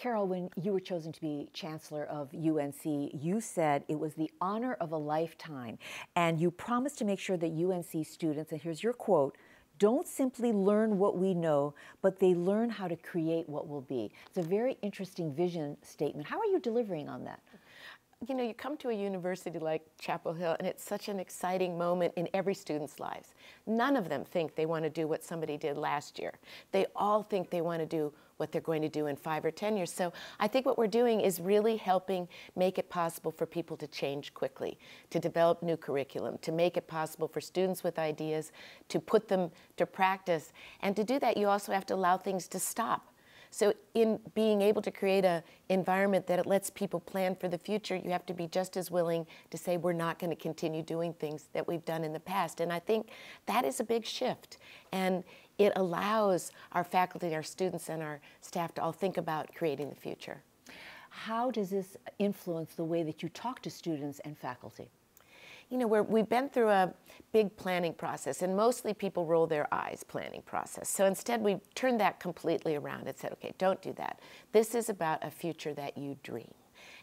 Carol, when you were chosen to be Chancellor of UNC, you said it was the honor of a lifetime, and you promised to make sure that UNC students, and here's your quote, don't simply learn what we know, but they learn how to create what will be. It's a very interesting vision statement. How are you delivering on that? You know, you come to a university like Chapel Hill, and it's such an exciting moment in every student's lives. None of them think they want to do what somebody did last year. They all think they want to do what they're going to do in 5 or 10 years. So I think what we're doing is really helping make it possible for people to change quickly, to develop new curriculum, to make it possible for students with ideas to put them to practice. And to do that, you also have to allow things to stop. So in being able to create an environment that it lets people plan for the future, you have to be just as willing to say we're not going to continue doing things that we've done in the past. And I think that is a big shift. And it allows our faculty, our students, and our staff to all think about creating the future. How does this influence the way that you talk to students and faculty? You know, we've been through a big planning process, and mostly people roll their eyes planning process. So instead, we turned that completely around and said, okay, don't do that. This is about a future that you dream.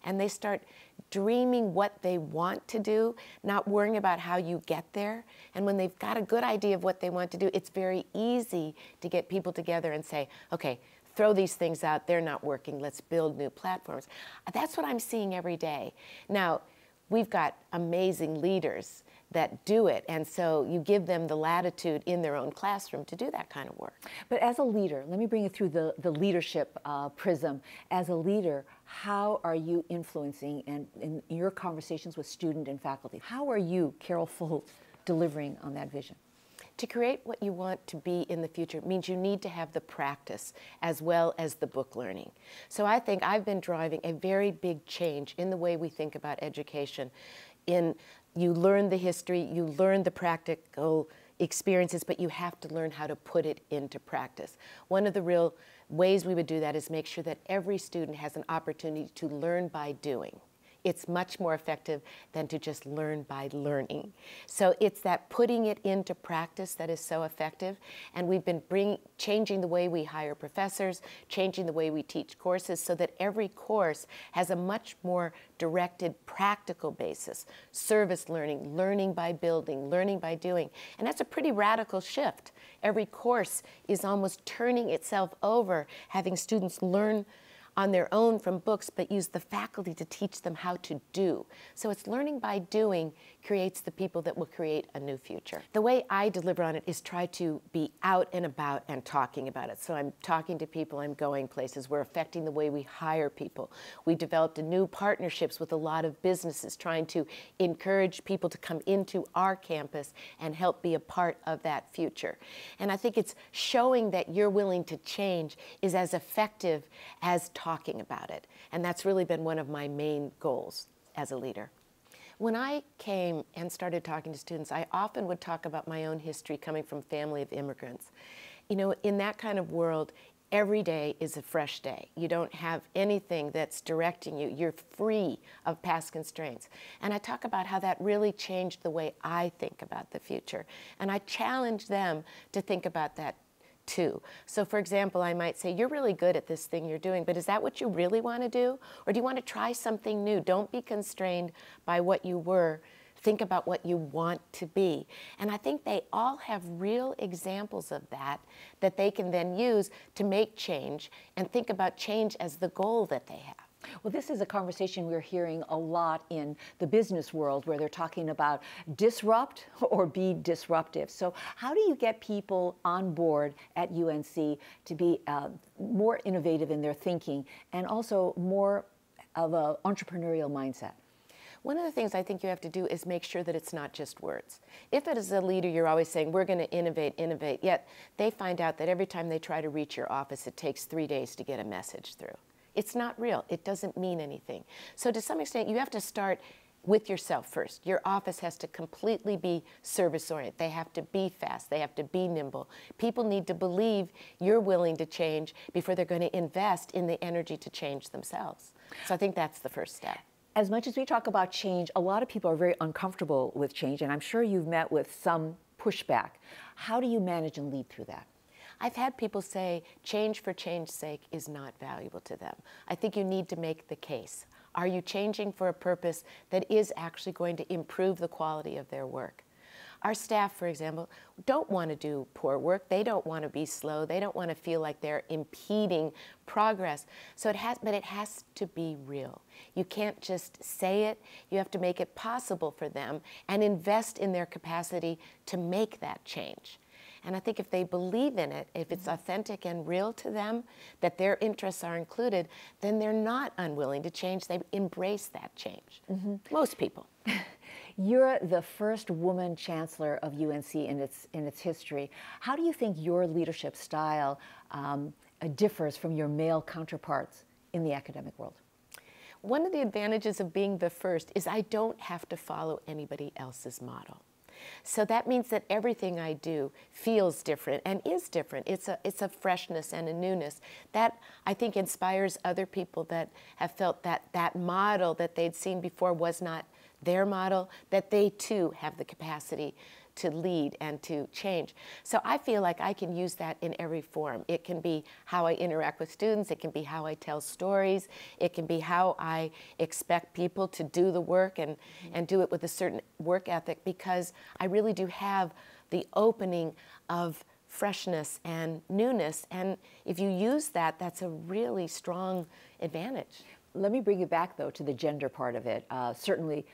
And they start dreaming what they want to do, not worrying about how you get there. And when they've got a good idea of what they want to do, it's very easy to get people together and say, okay, throw these things out, they're not working, let's build new platforms. That's what I'm seeing every day. Now, we've got amazing leaders that do it, and so you give them the latitude in their own classroom to do that kind of work. But as a leader, let me bring it through the leadership prism. As a leader, how are you influencing, and in your conversations with student and faculty, how are you, Carol Folt, delivering on that vision? To create what you want to be in the future means you need to have the practice as well as the book learning. So I think I've been driving a very big change in the way we think about education. You learn the history, you learn the practical experiences, but you have to learn how to put it into practice. One of the real ways we would do that is make sure that every student has an opportunity to learn by doing. It's much more effective than to just learn by learning. So it's that putting it into practice that is so effective. And we've been changing the way we hire professors, changing the way we teach courses so that every course has a much more directed practical basis. Service learning, learning by building, learning by doing. And that's a pretty radical shift. Every course is almost turning itself over, having students learn on their own from books, but use the faculty to teach them how to do. So it's learning by doing creates the people that will create a new future. The way I deliver on it is try to be out and about and talking about it. So I'm talking to people, I'm going places, we're affecting the way we hire people. We developed new partnerships with a lot of businesses trying to encourage people to come into our campus and help be a part of that future. And I think it's showing that you're willing to change is as effective as talking about it. And that's really been one of my main goals as a leader. When I came and started talking to students, I often would talk about my own history coming from a family of immigrants. You know, in that kind of world, every day is a fresh day. You don't have anything that's directing you. You're free of past constraints. And I talk about how that really changed the way I think about the future. And I challenge them to think about that too. So for example, I might say, you're really good at this thing you're doing, but is that what you really want to do? Or do you want to try something new? Don't be constrained by what you were. Think about what you want to be. And I think they all have real examples of that they can then use to make change and think about change as the goal that they have. Well, this is a conversation we're hearing a lot in the business world where they're talking about disrupt or be disruptive. So how do you get people on board at UNC to be more innovative in their thinking and also more of an entrepreneurial mindset? One of the things I think you have to do is make sure that it's not just words. If it is a leader, you're always saying, we're going to innovate, yet they find out that every time they try to reach your office, it takes 3 days to get a message through. It's not real. It doesn't mean anything. So to some extent, you have to start with yourself first. Your office has to completely be service-oriented. They have to be fast. They have to be nimble. People need to believe you're willing to change before they're going to invest in the energy to change themselves. So I think that's the first step. As much as we talk about change, a lot of people are very uncomfortable with change, and I'm sure you've met with some pushback. How do you manage and lead through that? I've had people say change for change's sake is not valuable to them. I think you need to make the case. Are you changing for a purpose that is actually going to improve the quality of their work? Our staff, for example, don't want to do poor work. They don't want to be slow. They don't want to feel like they're impeding progress. So it has to be real. You can't just say it. You have to make it possible for them and invest in their capacity to make that change. And I think if they believe in it, if it's authentic and real to them, that their interests are included, then they're not unwilling to change. They embrace that change. Most people. You're the first woman chancellor of UNC in its history. How do you think your leadership style differs from your male counterparts in the academic world? One of the advantages of being the first is I don't have to follow anybody else's model. So that means that everything I do feels different and is different. It's a freshness and a newness that I think inspires other people that have felt that that model that they'd seen before was not their model, that they too have the capacity to lead and to change. So I feel like I can use that in every form. It can be how I interact with students, it can be how I tell stories, it can be how I expect people to do the work and do it with a certain work ethic, because I really do have the opening of freshness and newness, and if you use that, that's a really strong advantage. Let me bring you back, though, to the gender part of it. Certainly,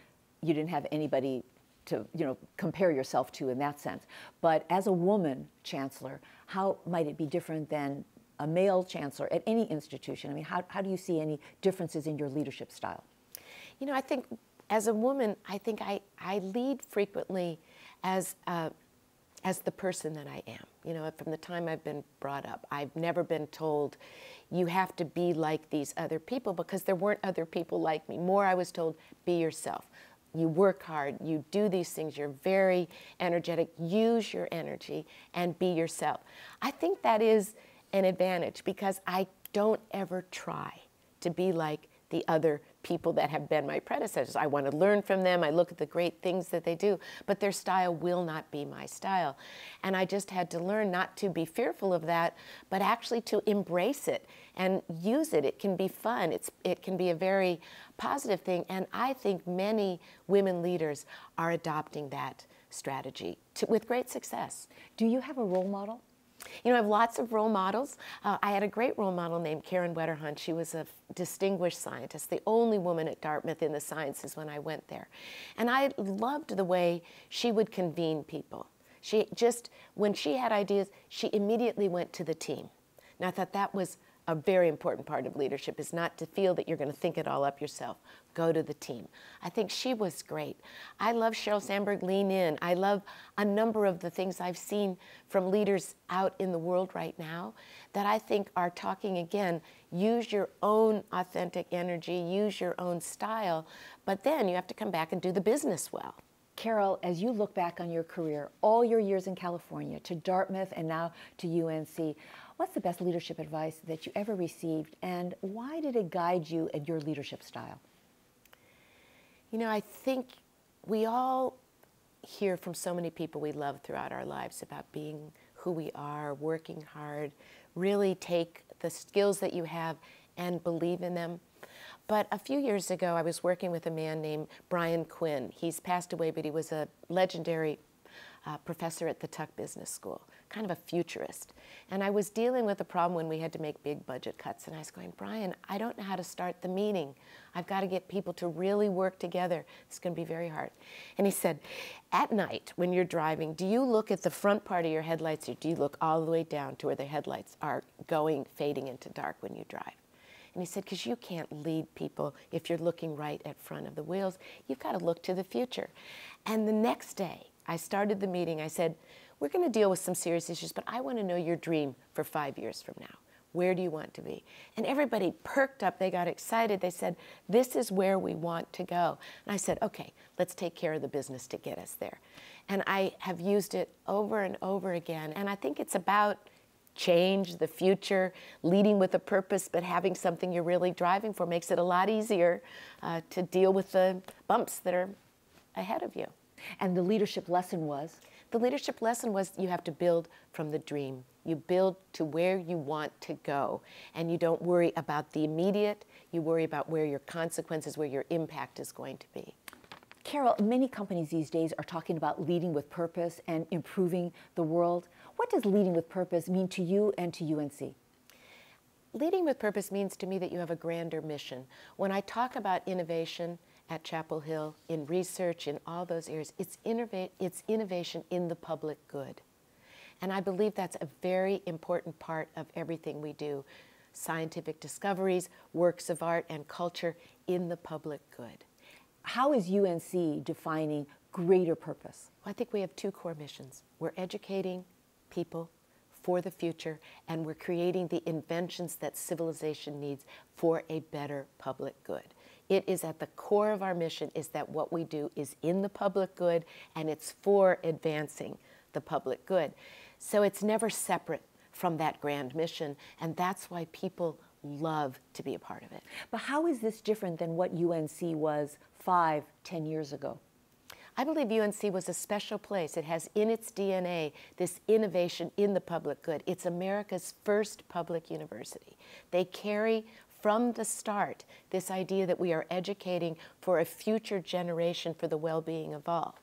you didn't have anybody to compare yourself to in that sense. But as a woman chancellor, how might it be different than a male chancellor at any institution? I mean, how do you see any differences in your leadership style? You know, I think as a woman, I think I lead frequently as the person that I am. You know, from the time I've been brought up, I've never been told you have to be like these other people, because there weren't other people like me. More, I was told, be yourself. You work hard, you do these things, you're very energetic, use your energy and be yourself. I think that is an advantage, because I don't ever try to be like the other people that have been my predecessors. I want to learn from them, I look at the great things that they do, but their style will not be my style. And I just had to learn not to be fearful of that, but actually to embrace it and use it. It can be fun, it can be a very positive thing, and I think many women leaders are adopting that strategy with great success. Do you have a role model? You know, I have lots of role models. I had a great role model named Karen Wetterhunt. She was a distinguished scientist, the only woman at Dartmouth in the sciences when I went there. And I loved the way she would convene people. She just, when she had ideas, she immediately went to the team. And I thought that was a very important part of leadership, is not to feel that you're going to think it all up yourself. Go to the team. I think she was great. I love Sheryl Sandberg, Lean In. I love a number of the things I've seen from leaders out in the world right now that I think are talking again, use your own authentic energy, use your own style, but then you have to come back and do the business well. Carol, as you look back on your career, all your years in California, to Dartmouth and now to UNC, what's the best leadership advice that you ever received, and why did it guide you in your leadership style? You know, I think we all hear from so many people we love throughout our lives about being who we are, working hard, really take the skills that you have and believe in them. But a few years ago, I was working with a man named Brian Quinn. He's passed away, but he was a legendary professor at the Tuck Business School, kind of a futurist. And I was dealing with a problem when we had to make big budget cuts. And I was going, Brian, I don't know how to start the meeting. I've got to get people to really work together. It's going to be very hard. And he said, at night when you're driving, do you look at the front part of your headlights, or do you look all the way down to where the headlights are fading into dark when you drive? And he said, because you can't lead people if you're looking right at front of the wheels. You've got to look to the future. And the next day, I started the meeting. I said, we're going to deal with some serious issues, but I want to know your dream for 5 years from now. Where do you want to be? And everybody perked up. They got excited. They said, this is where we want to go. And I said, okay, let's take care of the business to get us there. And I have used it over and over again. And I think it's about change, the future, leading with a purpose, but having something you're really driving for makes it a lot easier to deal with the bumps that are ahead of you. And the leadership lesson was? The leadership lesson was you have to build from the dream. You build to where you want to go, and you don't worry about the immediate, you worry about where your consequences, where your impact is going to be. Carol, many companies these days are talking about leading with purpose and improving the world. What does leading with purpose mean to you and to UNC? Leading with purpose means to me that you have a grander mission. When I talk about innovation at Chapel Hill, in research, in all those areas, it's innovation in the public good. And I believe that's a very important part of everything we do. Scientific discoveries, works of art, and culture in the public good. How is UNC defining greater purpose? Well, I think we have two core missions. We're educating people for the future, and we're creating the inventions that civilization needs for a better public good. It is at the core of our mission is that what we do is in the public good, and it's for advancing the public good. So it's never separate from that grand mission, and that's why people love to be a part of it. But how is this different than what UNC was 5, 10 years ago? I believe UNC was a special place. It has in its DNA this innovation in the public good. It's America's first public university. They carry from the start this idea that we are educating for a future generation for the well-being of all.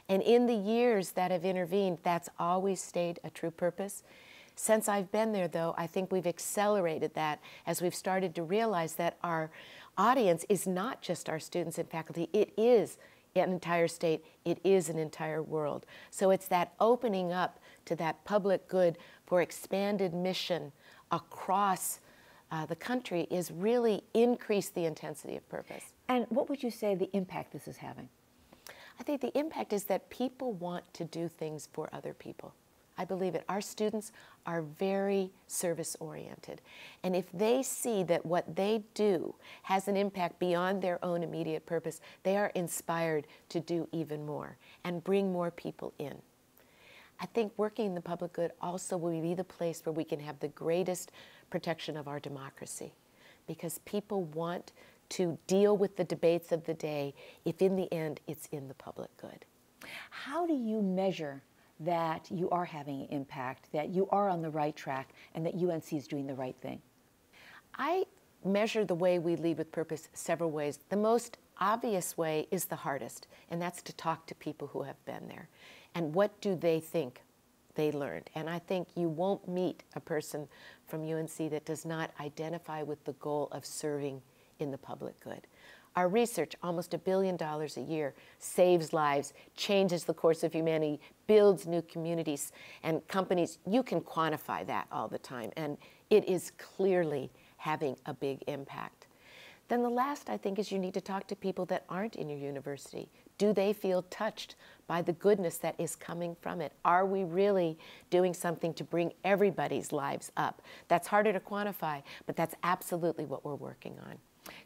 And in the years that have intervened, that's always stayed a true purpose. Since I've been there, though, I think we've accelerated that as we've started to realize that our audience is not just our students and faculty, it is an entire state, it is an entire world. So it's that opening up to that public good for expanded mission across the country is really increased the intensity of purpose. And what would you say the impact this is having? I think the impact is that people want to do things for other people. I believe it. Our students are very service-oriented. And if they see that what they do has an impact beyond their own immediate purpose, they are inspired to do even more and bring more people in. I think working in the public good also will be the place where we can have the greatest protection of our democracy, because people want to deal with the debates of the day if in the end it's in the public good. How do you measure that you are having an impact, that you are on the right track, and that UNC is doing the right thing? I measure the way we lead with purpose several ways. The most obvious way is the hardest, and that's to talk to people who have been there. And what do they think they learned? And I think you won't meet a person from UNC that does not identify with the goal of serving in the public good. Our research, almost $1 billion a year, saves lives, changes the course of humanity, builds new communities and companies. You can quantify that all the time, and it is clearly having a big impact. Then the last, I think, is you need to talk to people that aren't in your university. Do they feel touched by the goodness that is coming from it? Are we really doing something to bring everybody's lives up? That's harder to quantify, but that's absolutely what we're working on.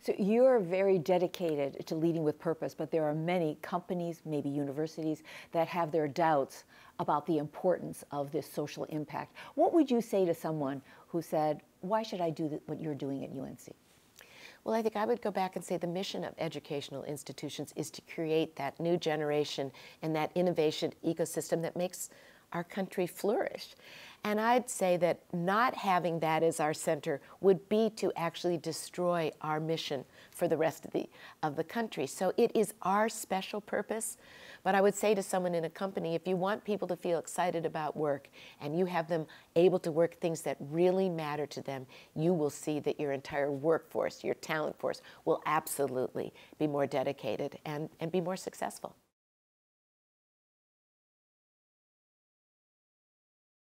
So you're very dedicated to leading with purpose, but there are many companies, maybe universities, that have their doubts about the importance of this social impact. What would you say to someone who said, why should I do what you're doing at UNC? Well, I think I would go back and say the mission of educational institutions is to create that new generation and that innovation ecosystem that makes our country flourish. And I'd say that not having that as our center would be to actually destroy our mission for the rest of the country. So it is our special purpose. But I would say to someone in a company, if you want people to feel excited about work and you have them able to work things that really matter to them, you will see that your entire workforce, your talent force, will absolutely be more dedicated and be more successful.